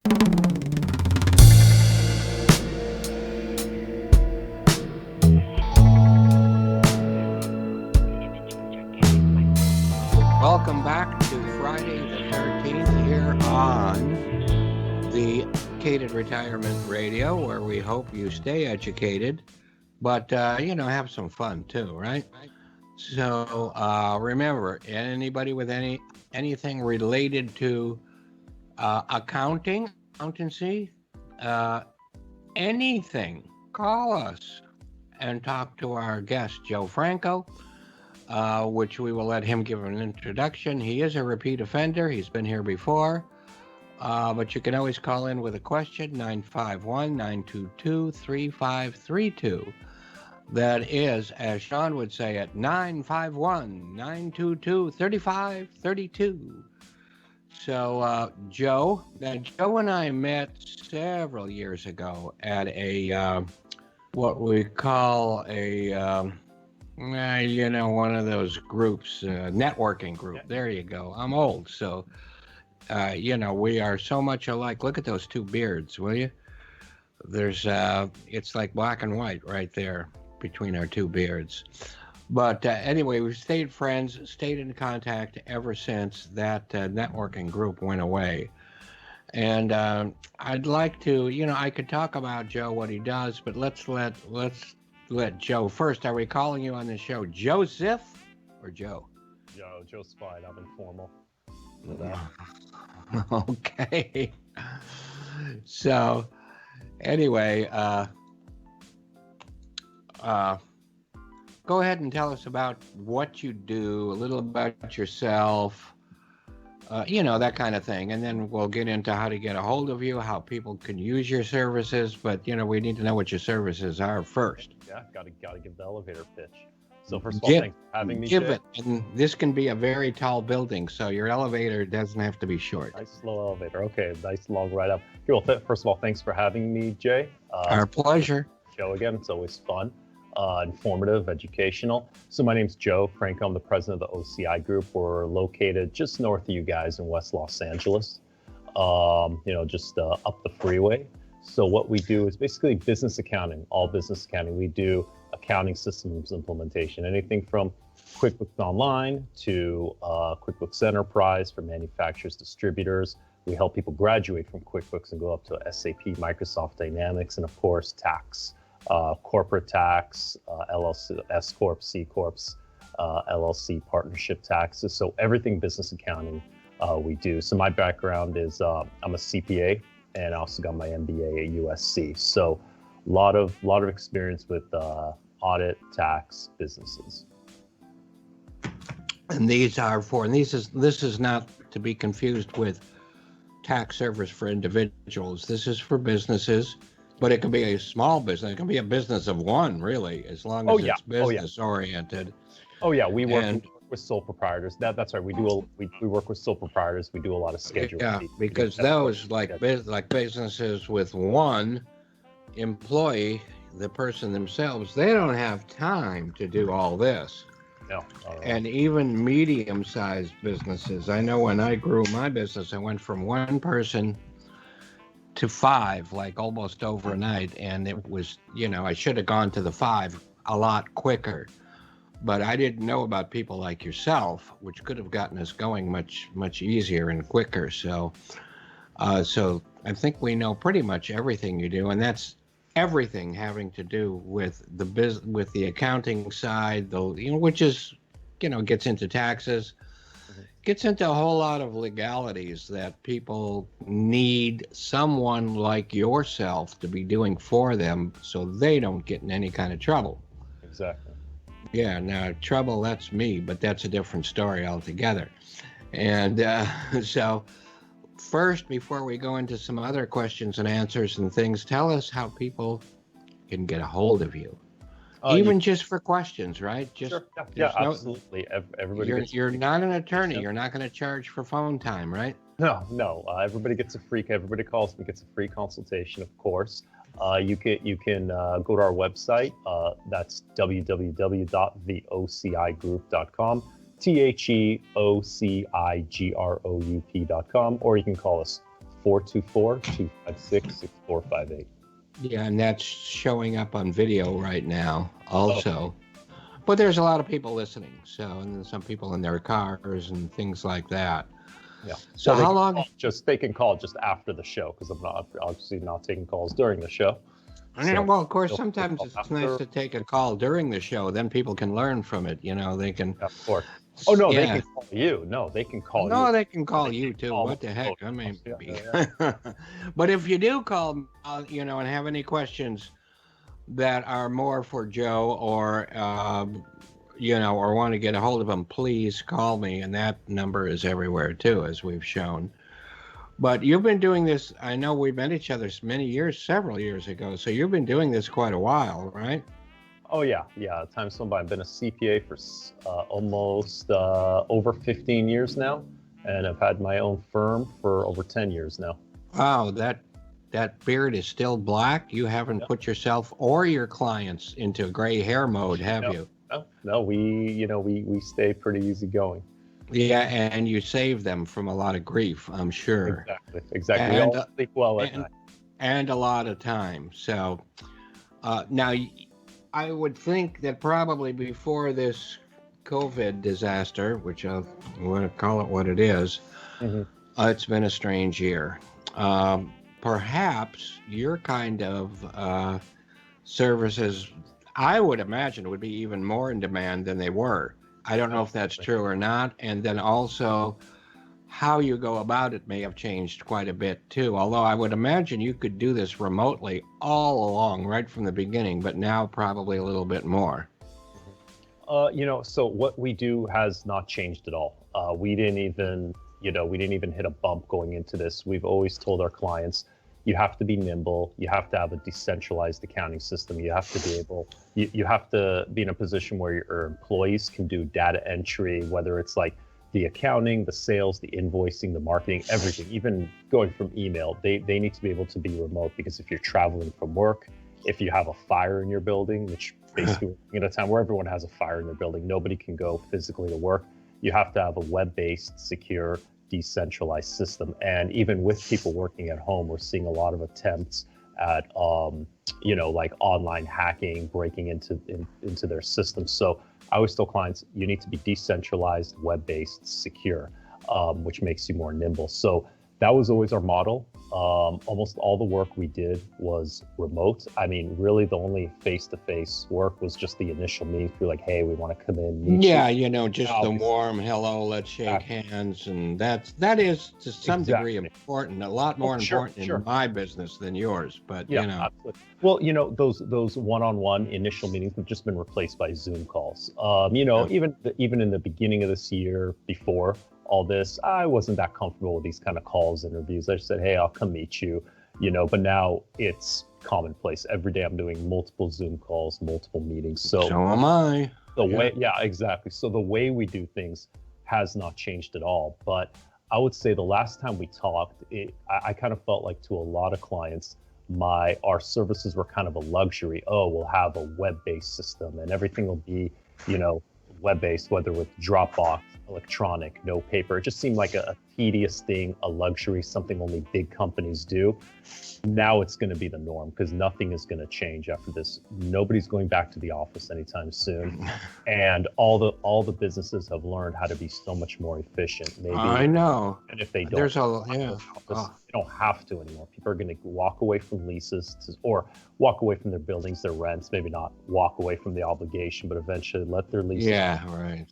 Welcome back to Friday the 13th here on the Educated Retirement Radio, where we hope you stay educated, but, have some fun too, right? So remember, anybody with anything related to accountancy, uh, anything, call us and talk to our guest, Joe Franco, which we will let him give an introduction. He is a repeat offender. He's been here before. But you can always call in with a question, 951-922-3532. That is, as Sean would say it, 951-922-3532. So, Joe and I met several years ago at a, what we call a, one of those groups, networking group. There you go. I'm old, so, we are so much alike. Look at those two beards, will you? There's, it's like black and white right there between our two beards. But anyway, we've stayed friends, stayed in contact ever since that networking group went away. And I'd like to, I could talk about Joe, what he does, but let's let Joe first. Are we calling you on the show Joseph or Joe? Joe's fine. I'm informal. Okay. So, anyway, go ahead and tell us about what you do, a little about yourself, that kind of thing. And then we'll get into how to get a hold of you, how people can use your services. But, we need to know what your services are first. Yeah, gotta give the elevator pitch. So first of all, thanks for having me. Give it. And this can be a very tall building, so your elevator doesn't have to be short. Nice slow elevator. Okay, nice long ride up. Well, first of all, thanks for having me, Jay. Our pleasure. Show again. It's always fun, informative, educational. So my name's Joe Franco. I'm the president of the OCI Group. We're located just north of you guys in West Los Angeles, just up the freeway. So what we do is basically business accounting, all business accounting. We do accounting systems implementation, anything from QuickBooks Online to QuickBooks Enterprise for manufacturers, distributors. We help people graduate from QuickBooks and go up to SAP, Microsoft Dynamics, and of course, tax, corporate tax, LLC, S Corps, C Corps, LLC partnership taxes. So everything business accounting we do. So my background is I'm a CPA and I also got my MBA at USC. So a lot of experience with audit, tax, businesses. And this is not to be confused with tax service for individuals. This is for businesses, but it can be a small business. It can be a business of one, really, as long as it's business oriented. Oh yeah, we work with sole proprietors. That's right. We work with sole proprietors. We do a lot of scheduling. Yeah, because those like businesses with one employee, the person themselves, they don't have time to do all this. No. And even medium-sized businesses. I know when I grew my business, I went from one person to five, like almost overnight. And it was, I should have gone to the five a lot quicker. But I didn't know about people like yourself, which could have gotten us going much, much easier and quicker. So I think we know pretty much everything you do, and that's everything having to do with with the accounting side, which is, gets into taxes, gets into a whole lot of legalities that people need someone like yourself to be doing for them, so they don't get in any kind of trouble. Exactly. Yeah, now trouble, that's me, but that's a different story altogether. And so first, before we go into some other questions and answers and things, tell us how people can get a hold of you. Even just for questions, right? Sure. Yeah, absolutely. Everybody you're not an attorney. You're not going to charge for phone time, right? No. Everybody gets everybody calls me, gets a free consultation, of course. You can go to our website. That's www.theocigroup.com, TheOCIGROUP.com, or you can call us 424-256-6458. Yeah, and that's showing up on video right now also. But there's a lot of people listening, so, and then some people in their cars and things like that. Yeah. So Well, how long? They can call just after the show, because I'm not obviously not taking calls during the show. So Well, of course, feel free to sometimes call it's after. nice to take a call during the show. Then people can learn from it. You know, they can. Of course. Oh no, they Yeah. can call you. No, they can call you. No, they can call They you can too. call What the heck? I mean, Yeah. but if you do call, you know, and have any questions that are more for Joe or, you know, or want to get a hold of him, please call me. And that number is everywhere too, as we've shown. But you've been doing this. I know we met each other many years, several years ago. So you've been doing this quite a while, right? Oh yeah. Time's flown by. I've been a CPA for almost over 15 years now, and I've had my own firm for over 10 years now. Wow, that beard is still black. You haven't put yourself or your clients into gray hair mode, have you? No. We stay pretty easygoing. Yeah, and you save them from a lot of grief, I'm sure. Exactly. And, we all sleep well at night. And a lot of time. So now I would think that probably before this COVID disaster, which I want to call it what it is, it's been a strange year. Perhaps your kind of services, I would imagine, would be even more in demand than they were. I don't know if that's true or not. And then also how you go about it may have changed quite a bit too. Although I would imagine you could do this remotely all along, right from the beginning, but now probably a little bit more. So what we do has not changed at all. We didn't even hit a bump going into this. We've always told our clients, you have to be nimble. You have to have a decentralized accounting system. You have to be able, you have to be in a position where your employees can do data entry, whether it's like the accounting, the sales, the invoicing, the marketing, everything, even going from email. They need to be able to be remote, because if you're traveling from work, if you have a fire in your building, which basically in a time where everyone has a fire in their building, nobody can go physically to work. You have to have a web-based, secure, decentralized system. And even with people working at home, we're seeing a lot of attempts at like online hacking, breaking into their systems. So I always tell clients, you need to be decentralized, web-based, secure, which makes you more nimble. So that was always our model. Almost all the work we did was remote. I mean, really the only face-to-face work was just the initial meet. We're like, hey, we want to come in, meet you. Just the warm hello, let's shake hands. And that is to some degree important, a lot more important in my business than yours, but Absolutely. Well, those one-on-one initial meetings have just been replaced by Zoom calls. Even in the beginning of this year, before all this, I wasn't that comfortable with these kind of calls, interviews. I just said, hey, I'll come meet you, but now it's commonplace. Every day I'm doing multiple Zoom calls, multiple meetings. So am I. Exactly. So the way we do things has not changed at all. But I would say the last time we talked, I kind of felt like to a lot of clients, our services were kind of a luxury. Oh, we'll have a web-based system and everything will be, web-based, whether with Dropbox, electronic, no paper. It just seemed like a tedious thing, a luxury, something only big companies do. Now it's going to be the norm, because nothing is going to change after this. Nobody's going back to the office anytime soon, and all the businesses have learned how to be so much more efficient. Maybe I know. And if they don't, they don't have to anymore. People are going to walk away from leases or walk away from their buildings, their rents. Maybe not walk away from the obligation, but eventually let their leases. Yeah, right.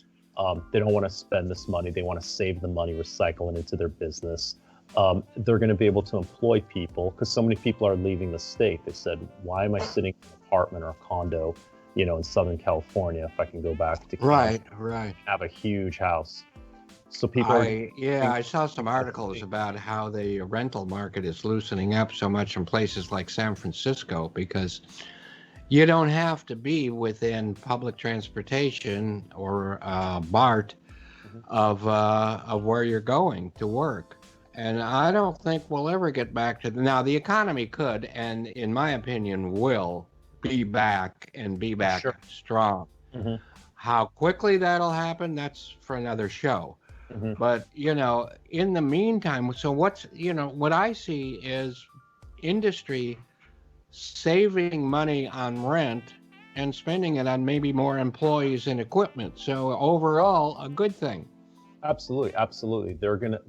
They don't want to spend this money. They want to save the money, recycle it into their business. They're going to be able to employ people, because so many people are leaving the state. They said, why am I sitting in an apartment or a condo, in Southern California, if I can go back to Canada, right, have a huge house? So people I saw some articles about how the rental market is loosening up so much in places like San Francisco, because you don't have to be within public transportation or BART of where you're going to work. And I don't think we'll ever get back to now. The economy could, and in my opinion, will be back strong. How quickly that'll happen, that's for another show. Hmm. But, in the meantime, so what I see is industry saving money on rent and spending it on maybe more employees and equipment. So overall, a good thing. Absolutely, absolutely. They're gonna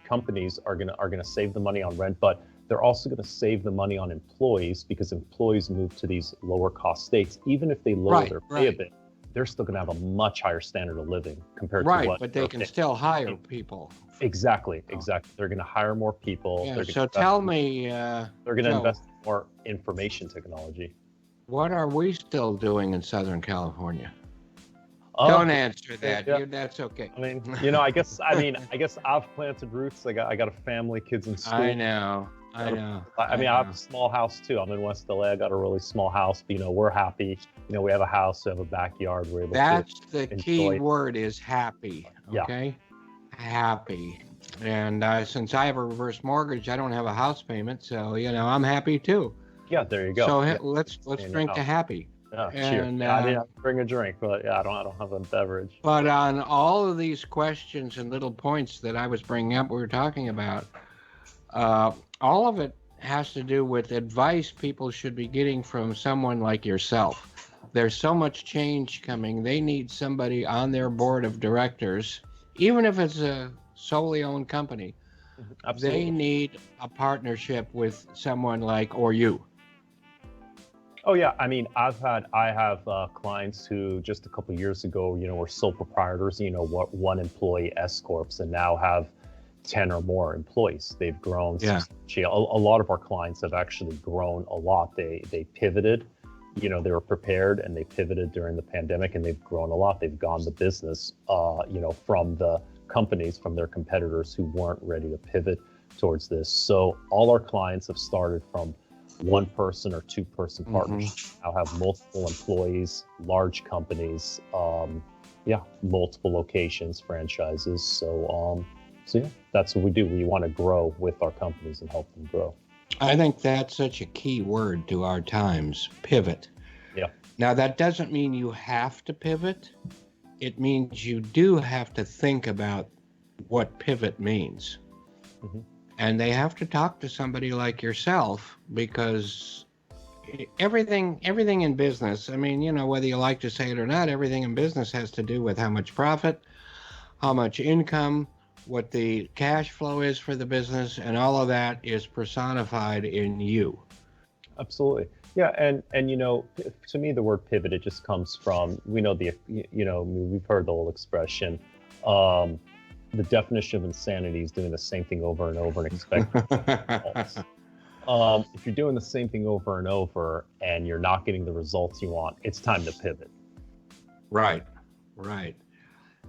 companies are gonna save the money on rent, but they're also gonna save the money on employees because employees move to these lower cost states. Even if they lower Right, their pay a right, bit, they're still gonna have a much higher standard of living compared to right. what But they they're can paying. still hire people. Exactly, Oh, exactly. They're gonna hire more people. yeah. They're gonna So invest. tell me, They're gonna Joe, invest in more information technology. what are we still doing in Southern California? Uh, Don't answer that. yeah. That's okay. I mean, I guess I've planted roots. I got a family, kids in I school. know. I Got know. I I mean, I have know. a small house too. I'm in West LA. I got a really small house, but we're happy. We have a house, we have a backyard. We're able to That's the key enjoy. word is happy. Yeah, Okay. Happy. And since I have a reverse mortgage, I don't have a house payment. So, I'm happy too. yeah. There you go. So Yeah, let's stay in your drink to house. happy. Yeah, cheers. And Yeah, I didn't bring a drink, but yeah, I don't have a beverage. but on all of these questions and little points that I was bringing up, we were talking about, all of it has to do with advice people should be getting from someone like yourself. There's so much change coming. They need somebody on their board of directors, even if it's a solely owned company. They Absolutely. need a partnership with someone like or you. Oh yeah, I mean, I have clients who just a couple of years ago, were sole proprietors, what one employee S corps, and now have 10 or more employees. They've grown Yeah. substantially. A lot of our clients have actually grown a lot. They pivoted, they were prepared and they pivoted during the pandemic, and they've grown a lot. They've gone the business, from the companies, from their competitors who weren't ready to pivot towards this. So all our clients have started from one person or two person partnerships. Now have multiple employees, large companies, yeah, multiple locations, franchises. So yeah, that's what we do. We want to grow with our companies and help them grow. I think that's such a key word to our times, pivot. Yeah. Now, that doesn't mean you have to pivot. It means you do have to think about what pivot means. Hmm. And they have to talk to somebody like yourself because everything in business, I mean, whether you like to say it or not, everything in business has to do with how much profit, how much income, what the cash flow is for the business, and all of that is personified in you. Absolutely. Yeah, and to me, the word pivot, it just comes from, we know we've heard the old expression. The definition of insanity is doing the same thing over and over and expecting results. If you're doing the same thing over and over and you're not getting the results you want, it's time to pivot. Right, right.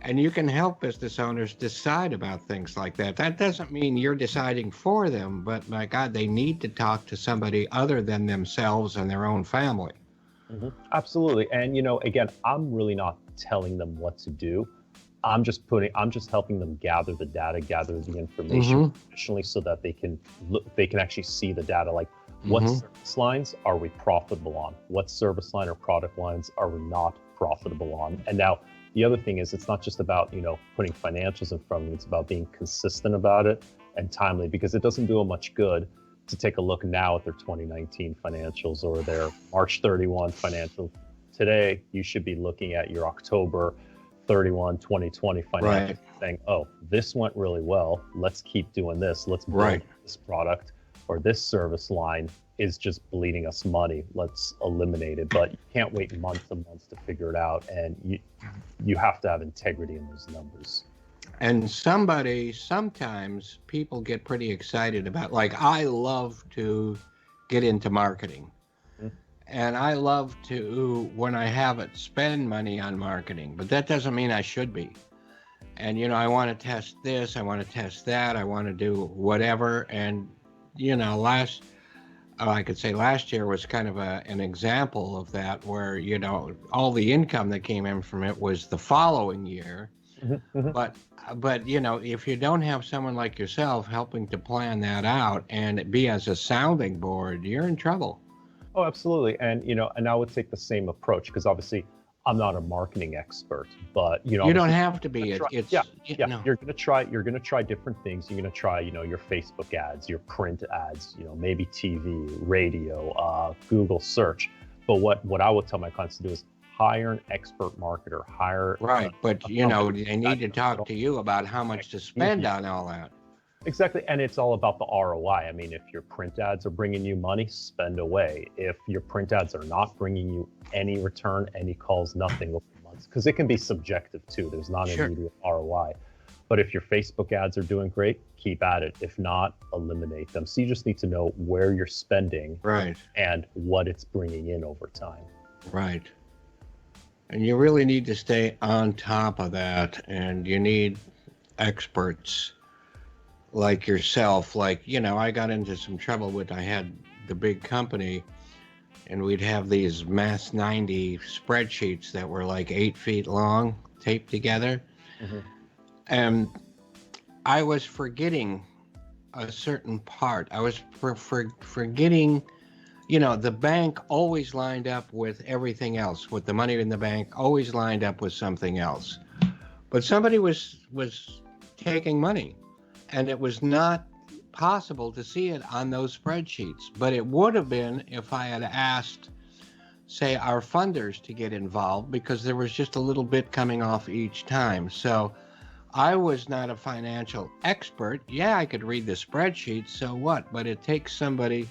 And you can help business owners decide about things like that. That doesn't mean you're deciding for them, but my God, they need to talk to somebody other than themselves and their own family. Hmm. Absolutely. And again, I'm really not telling them what to do. I'm just helping them gather the data, gather the information professionally, so that they can actually see the data, like what service lines are we profitable on? What service line or product lines are we not profitable on? And now the other thing is, it's not just about, putting financials in front of them, it's about being consistent about it and timely, because it doesn't do them much good to take a look now at their 2019 financials or their March 31 financials. Today, you should be looking at your October 31, 2020 financials, Right. saying, oh, this went really well. Let's keep doing this. Let's build Right. this product, or this service line is just bleeding us money. Let's eliminate it. But you can't wait months and months to figure it out. And you have to have integrity in those numbers. And sometimes people get pretty excited about, like, I love to get into marketing. And I love to, when I have it, spend money on marketing, but that doesn't mean I should be. And, I want to test this, I want to test that, I want to do whatever. And, I could say last year was kind of an example of that, where, all the income that came in from it was the following year. But, if you don't have someone like yourself helping to plan that out and be as a sounding board, you're in trouble. Oh, absolutely. And I would take the same approach, because obviously I'm not a marketing expert, but you don't have to be. Yeah. You're gonna try different things. You're gonna try, your Facebook ads, your print ads, maybe TV, radio, Google search. But what I would tell my clients to do is hire an expert marketer. Right, but they need to talk to you about how much to spend on all that. Exactly, and it's all about the ROI. I mean, if your print ads are bringing you money, spend away. If your print ads are not bringing you any return, any calls, nothing over months, because it can be subjective too. There's not an immediate ROI. But if your Facebook ads are doing great, keep at it. If not, eliminate them. So you just need to know where you're spending, right, and what it's bringing in over time. Right. And you really need to stay on top of that, and you need experts like yourself. Like, I got into some trouble I had the big company, and we'd have these Mass 90 spreadsheets that were like 8 feet long, taped together. Mm-hmm. And I was forgetting a certain part. I was forgetting, the bank always lined up with everything else, with the money in the bank always lined up with something else. But somebody was taking money, and it was not possible to see it on those spreadsheets. But it would have been if I had asked, say, our funders to get involved, because there was just a little bit coming off each time. So I was not a financial expert. Yeah, I could read the spreadsheet, so what? But it takes somebody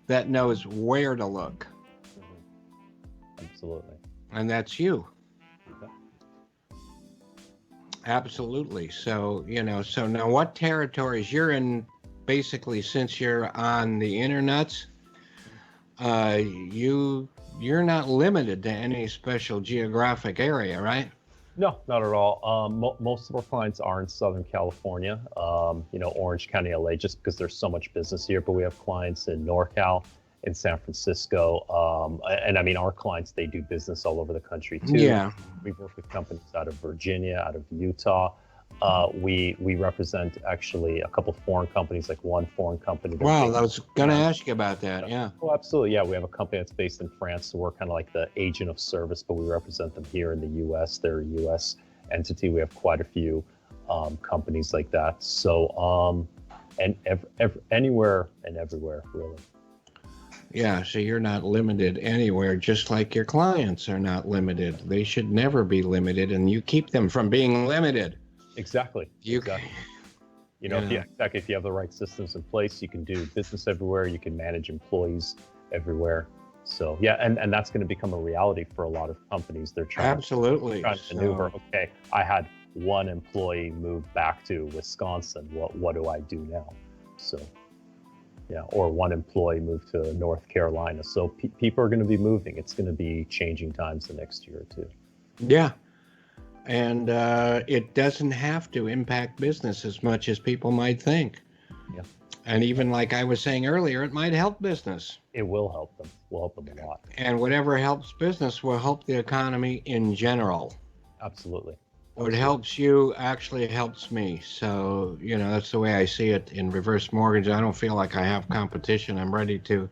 that knows where to look. Mm-hmm. Absolutely. And that's you. Okay. Absolutely. So, so now what territories you're in, basically, since you're on the internets, you're not limited to any special geographic area, right? No, not at all. Most of our clients are in Southern California, Orange County, LA, just because there's so much business here. But we have clients in NorCal, in San Francisco. And I mean, our clients, they do business all over the country too. Yeah. We work with companies out of Virginia, out of Utah. We represent actually a couple foreign companies, like one foreign company. Wow, I was going to ask you about that. Yeah. Oh, absolutely. Yeah, we have a company that's based in France, so we're kind of like the agent of service, but we represent them here in the U.S. They're a U.S. entity. We have quite a few companies like that. So, and anywhere and everywhere, really. Yeah, so you're not limited anywhere, just like your clients are not limited. They should never be limited, and you keep them from being limited. Exactly. Exactly. If you have the right systems in place, you can do business everywhere. You can manage employees everywhere. So yeah, and that's going to become a reality for a lot of companies. They're trying to maneuver. Okay, I had one employee move back to Wisconsin. What do I do now? So yeah, or one employee moved to North Carolina. So people are going to be moving. It's going to be changing times the next year or two. Yeah. And it doesn't have to impact business as much as people might think. Yeah. And even like I was saying earlier, it might help business. It will help them. Will help them a lot. And whatever helps business will help the economy in general. Absolutely. What helps you actually helps me. So, that's the way I see it in reverse mortgage. I don't feel like I have competition. I'm ready to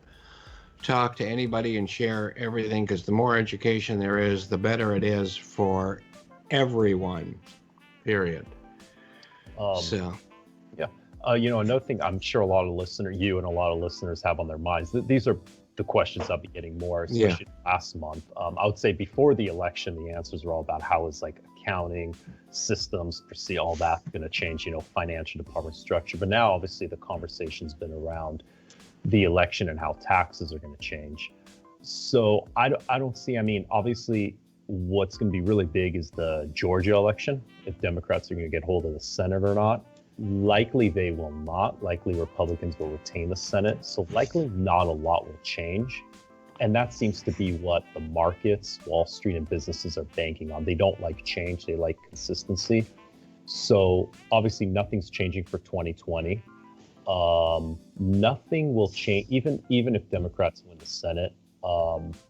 talk to anybody and share everything, because the more education there is, the better it is for everyone, period. Another thing I'm sure you and a lot of listeners have on their minds, these are the questions I'll be getting more, especially last month. I would say before the election, the answers were all about how is like accounting, systems, all that's going to change, financial department structure. But now obviously the conversation's been around the election and how taxes are going to change. So I don't see, obviously what's going to be really big is the Georgia election, if Democrats are going to get hold of the Senate or not. Likely they will not. Likely Republicans will retain the Senate. So likely not a lot will change. And that seems to be what the markets, Wall Street, and businesses are banking on. They don't like change. They like consistency. So obviously nothing's changing for 2020. Nothing will change, even if Democrats win the Senate.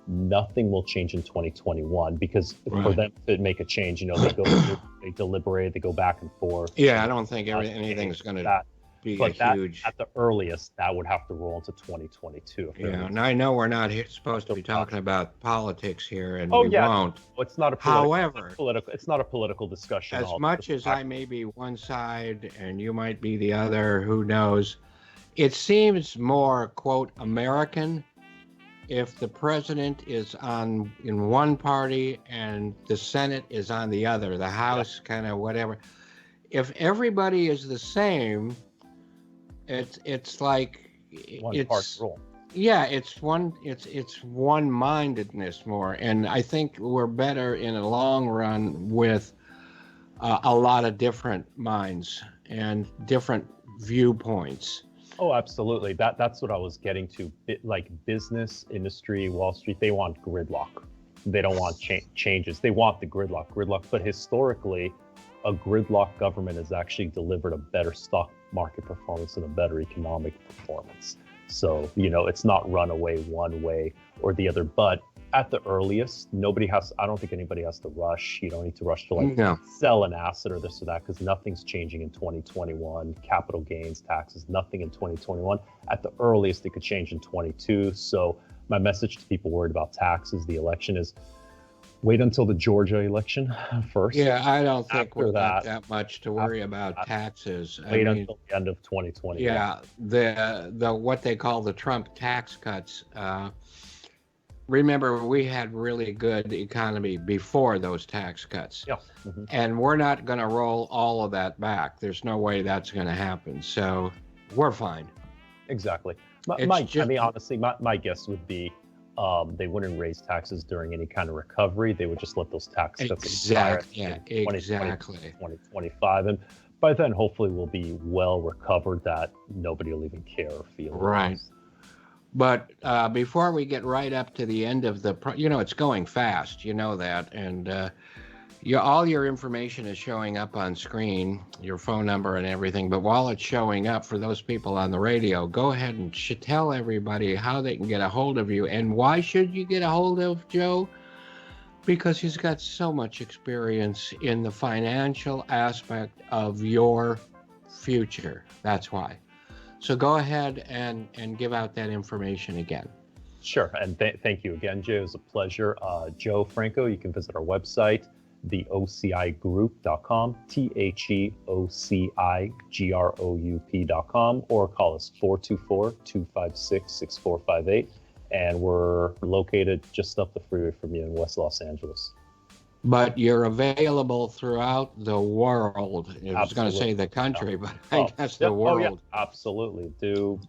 Nothing will change in 2021 because for them to make a change, they deliberate, they go back and forth. Yeah, I don't think anything's going to. be a But that huge. at the earliest, that would have to roll into 2022. If Yeah, and I know we're not supposed to be talking about politics here, and Oh we yeah, won't. it's not a However, political. It's not a political discussion. as much as I may be one side and you might be the other, who knows? It seems more, quote, American if the president is in one party and the Senate is on the other, the House kind of whatever. If everybody is the same, it's like one party rule. Yeah, it's one-mindedness more, and I think we're better in a long run with a lot of different minds and different viewpoints. Oh, absolutely. That's what I was getting to. Like business, industry, Wall Street, they want gridlock. They don't want changes. They want the gridlock. But historically, a gridlock government has actually delivered a better stock market performance and a better economic performance. So, it's not run away one way or the other. But at the earliest, I don't think anybody has to rush. You don't need to rush to sell an asset or this or that, because nothing's changing in 2021. Capital gains, taxes, nothing in 2021. At the earliest, it could change in 22. So my message to people worried about taxes, the election, is wait until the Georgia election first. Yeah, I don't think we're that much to worry about taxes. Wait until the end of 2020. Yeah, the what they call the Trump tax cuts. Remember, we had really good economy before those tax cuts. Yeah. Mm-hmm. And we're not going to roll all of that back. There's no way that's going to happen. So we're fine. Exactly. Honestly, my guess would be they wouldn't raise taxes during any kind of recovery. They would just let those tax cuts expire in 2025. And by then, hopefully, we'll be well recovered that nobody will even care or feel. Right. But before we get right up to the end of it's going fast, you know that, and all your information is showing up on screen, your phone number and everything. But while it's showing up for those people on the radio, go ahead and tell everybody how they can get a hold of you. And why should you get a hold of Joe? Because he's got so much experience in the financial aspect of your future. That's why. So go ahead and give out that information again. Sure, and thank you again, Joe. It was a pleasure. Joe Franco, you can visit our website, theocigroup.com, theocigroup.com, or call us 424-256-6458. And we're located just up the freeway from you in West Los Angeles. But you're available throughout the world. I was going to say the country, but I guess the world. Oh, yeah, absolutely. Do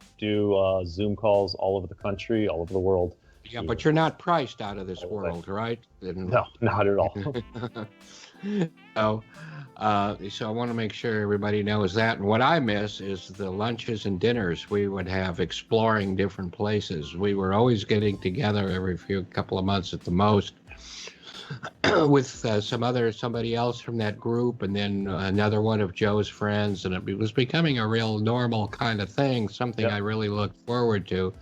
Zoom calls all over the country, all over the world. Yeah, but you're not priced out of this world, right? No, not at all. So I want to make sure everybody knows that. And what I miss is the lunches and dinners we would have exploring different places. We were always getting together every couple of months at the most, with somebody else from that group, and then another one of Joe's friends, and it was becoming a real normal kind of thing, something I really looked forward to.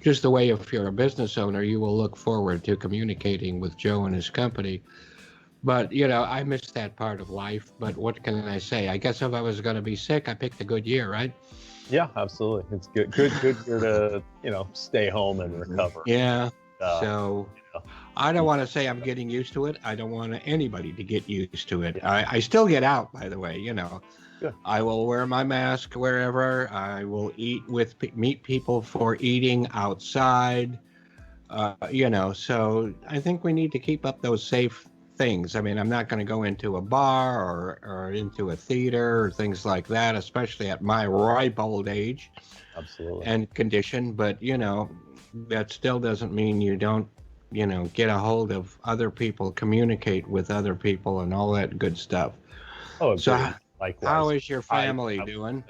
Just the way, if you're a business owner, you will look forward to communicating with Joe and his company. But, I missed that part of life. But what can I say? I guess if I was going to be sick, I picked a good year, right? Yeah, absolutely. It's good year to, stay home and recover. Yeah. I don't want to say I'm getting used to it. I don't want anybody to get used to it. I still get out, by the way, Good. I will wear my mask wherever. I will meet people for eating outside, so I think we need to keep up those safe things. I mean, I'm not going to go into a bar or into a theater or things like that, especially at my ripe old age. Absolutely. And condition. But, that still doesn't mean you don't, get a hold of other people, communicate with other people and all that good stuff. Oh, so likewise. How is your family doing?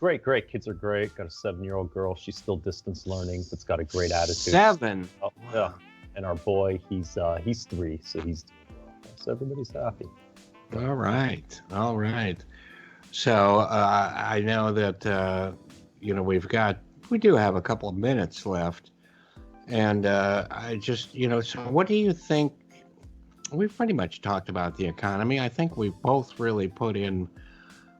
Great. Kids are great. Got a 7-year-old girl. She's still distance learning, but's got a great attitude. 7? Oh, yeah. And our boy, he's 3, so he's doing well. So everybody's happy. All right. So I know that, we do have a couple of minutes left. And I just, so what do you think? We've pretty much talked about the economy. I think we've both really put in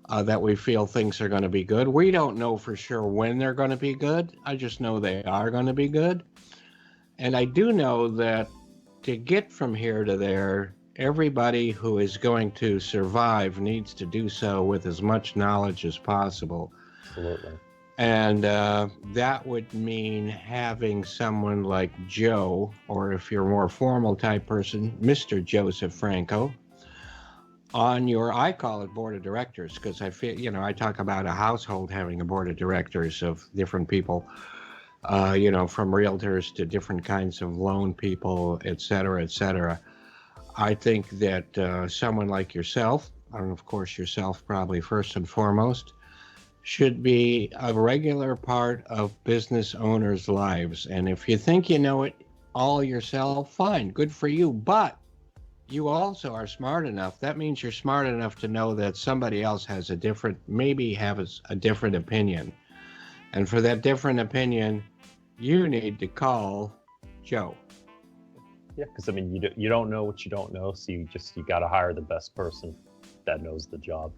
that we feel things are going to be good. We don't know for sure when they're going to be good. I just know they are going to be good. And I do know that to get from here to there, everybody who is going to survive needs to do so with as much knowledge as possible. Absolutely. And that would mean having someone like Joe, or if you're a more formal type person, Mr. Joseph Franco, on your, I call it board of directors, because I feel, I talk about a household having a board of directors of different people, from realtors to different kinds of loan people, et cetera, et cetera. I think that someone like yourself, and of course yourself probably first and foremost, should be a regular part of business owners' lives. And if you think you know it all yourself, fine, good for you. But you also are smart enough. That means you're smart enough to know that somebody else has a different opinion. And for that different opinion, you need to call Joe. Yeah, because I mean, you don't know what you don't know, so you got to hire the best person that knows the job.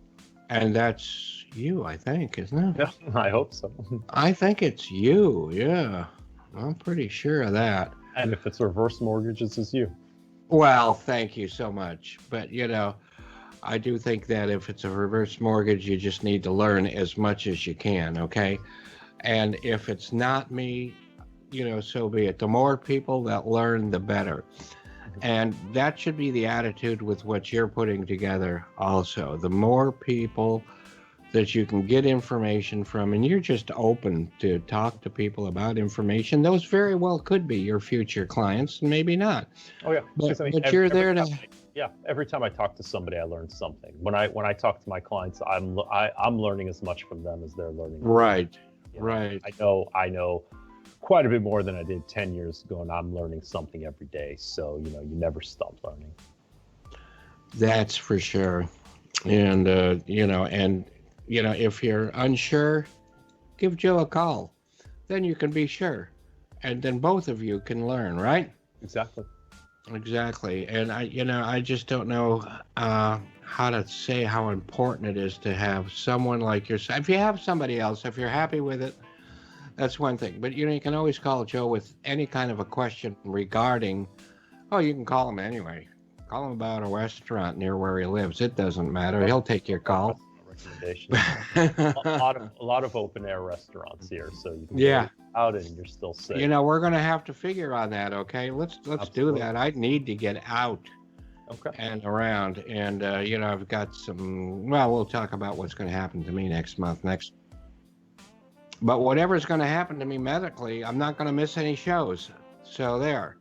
And that's you, I think, isn't it? Yeah, I hope so. I think it's you. Yeah, I'm pretty sure of that. And if it's reverse mortgages, it's you. Well, thank you so much. But, I do think that if it's a reverse mortgage, you just need to learn as much as you can, okay? And if it's not me, so be it. The more people that learn, the better. And that should be the attitude with what you're putting together also. The more people that you can get information from, and you're just open to talk to people about information, those very well could be your future clients, and maybe not. Oh yeah, but you're there to. Yeah, every time I talk to somebody, I learn something. When I talk to my clients, I'm learning as much from them as they're learning. Right, right. I know quite a bit more than I did 10 years ago, and I'm learning something every day. So, you never stop learning. That's for sure. And, if you're unsure, give Joe a call. Then you can be sure. And then both of you can learn, right? Exactly. And I just don't know how to say how important it is to have someone like yourself. If you have somebody else, if you're happy with it, that's one thing. But, you can always call Joe with any kind of a question regarding, you can call him anyway. Call him about a restaurant near where he lives. It doesn't matter. He'll take your call. Recommendation. a lot of open air restaurants here, so you can go out and you're still safe. We're going to have to figure on that, okay? Let's do that. I need to get out and around. And, I've got some, we'll talk about what's going to happen to me next month. But whatever's going to happen to me medically, I'm not going to miss any shows. So there.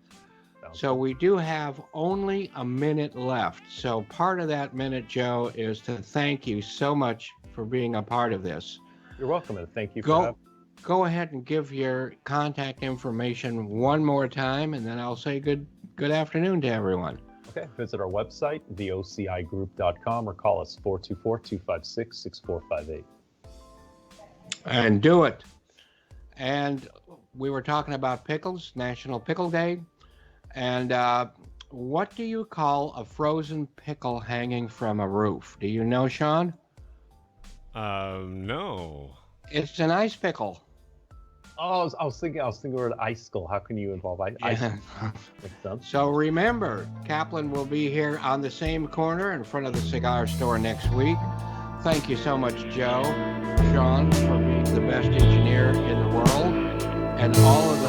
So we do have only a minute left. So part of that minute, Joe, is to thank you so much for being a part of this. You're welcome, and thank you for having me. Go ahead and give your contact information one more time, and then I'll say good afternoon to everyone. Okay, visit our website, theocigroup.com, or call us 424-256-6458. And do it. And we were talking about pickles, National Pickle Day. And what do you call a frozen pickle hanging from a roof? Do you know, Sean? No. It's an ice pickle. Oh, I was thinking word icicle. How can you involve ice? So remember, Kaplan will be here on the same corner in front of the cigar store next week. Thank you so much, Joe, Sean, for being the best engineer in the world, and all of